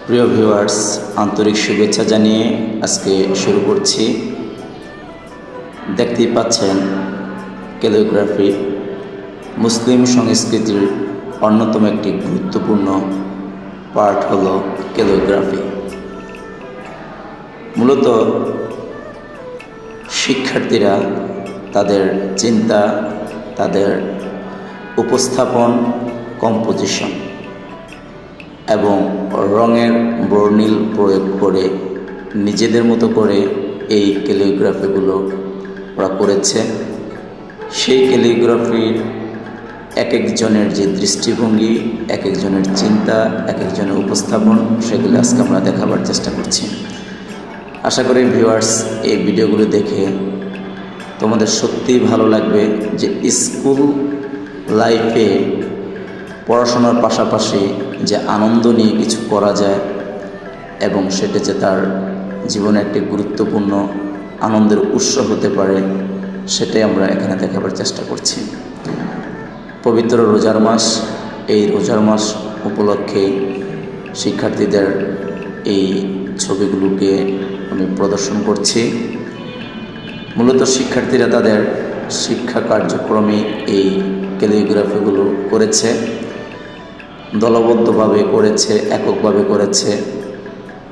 প্রিয় ভিউয়ার্স, আন্তরিক শুভেচ্ছা জানিয়ে আজকে শুরু করছি। দেখতেই পাচ্ছেন ক্যালিগ্রাফি মুসলিম সংস্কৃতির অন্যতম একটি গুরুত্বপূর্ণ পার্ট হলো ক্যালিগ্রাফি। মূলত শিক্ষার্থীরা তাদের চিন্তা, তাদের উপস্থাপন, কম্পোজিশন এবং রঙের বর্ণিল প্রয়োগ করে নিজেদের মতো করে এই ক্যালিগ্রাফিগুলো ওরা করেছে। সেই ক্যালিগ্রাফির এক একজনের যে দৃষ্টিভঙ্গি, এক একজনের চিন্তা, এক একজনের উপস্থাপন, সেগুলো আজকে আমরা দেখাবার চেষ্টা করছি। আশা করি ভিউয়ার্স, এই ভিডিওগুলো দেখে তোমাদের সত্যিই ভালো লাগবে যে স্কুল লাইফে পড়াশোনার পাশাপাশি যে আনন্দ নিয়ে কিছু করা যায় এবং সেটা যে তার জীবনে একটি গুরুত্বপূর্ণ আনন্দের উৎস হতে পারে, সেটাই আমরা এখানে দেখাবার চেষ্টা করছি। পবিত্র রোজার মাস, এই রোজার মাস উপলক্ষে শিক্ষার্থীদের এই ছবিগুলোকে আমি প্রদর্শন করছি। মূলত শিক্ষার্থীরা তাদের শিক্ষা কার্যক্রমে এই ক্যালিগ্রাফিগুলো করেছে, দলবদ্ধভাবে করেছে, এককভাবে করেছে।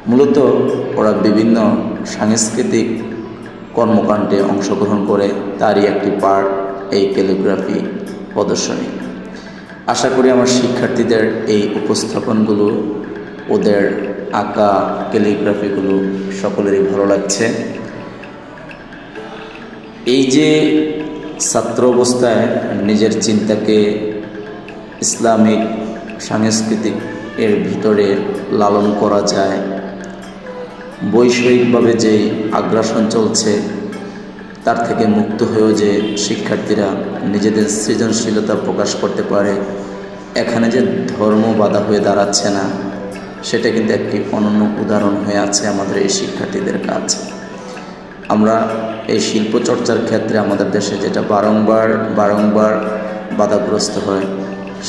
মূলত ওরা বিভিন্ন সাংস্কৃতিক কর্মকাণ্ডে অংশগ্রহণ করে, তারই একটি পার্ট এই ক্যালিগ্রাফি প্রদর্শনী। আশা করি আমার শিক্ষার্থীদের এই উপস্থাপনগুলো, ওদের আঁকা ক্যালিগ্রাফিগুলো সকলেরই ভালো লাগছে। এই যে ছাত্র অবস্থায় নিজের চিন্তাকে ইসলামিক সাংস্কৃতিক এর ভিতরে লালন করা যায়, বৈষয়িকভাবে যে আগ্রাসন চলছে তার থেকে মুক্ত হয়েও যে শিক্ষার্থীরা নিজেদের সৃজনশীলতা প্রকাশ করতে পারে, এখানে যে ধর্ম বাধা হয়ে দাঁড়াচ্ছে না, সেটা কিন্তু একটি অনন্য উদাহরণ হয়ে আছে আমাদের এই শিক্ষার্থীদের কাজ। আমরা এই শিল্প চর্চার ক্ষেত্রে আমাদের দেশে যেটা বারংবার বাধাগ্রস্ত হয়,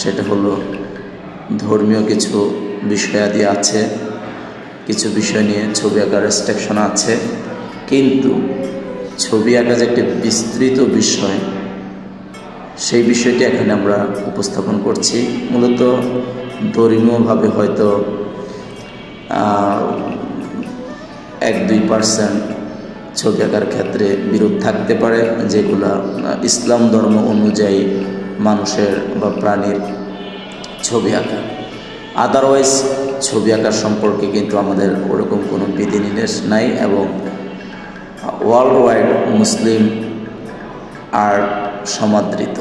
সেটা হলো ধর্মীয় কিছু বিষয়াদি আছে, কিছু বিষয় নিয়ে ছবি আঁকার রেস্ট্রিকশন আছে। কিন্তু ছবি আঁকা যে একটি বিস্তৃত বিষয়, সেই বিষয়টি এখানে আমরা উপস্থাপন করছি। মূলত ধর্মীয়ভাবে হয়তো 1-2% ছবি আঁকার ক্ষেত্রে বিরোধ থাকতে পারে, যেগুলা ইসলাম ধর্ম অনুযায়ী মানুষের বা প্রাণীর ছবি আঁকা। আদারওয়াইজ ছবি আঁকার সম্পর্কে কিন্তু আমাদের ওরকম কোনো বিধিনির্দেশ নাই, এবং ওয়ার্ল্ড ওয়াইড মুসলিম আর্ট সমাদৃত।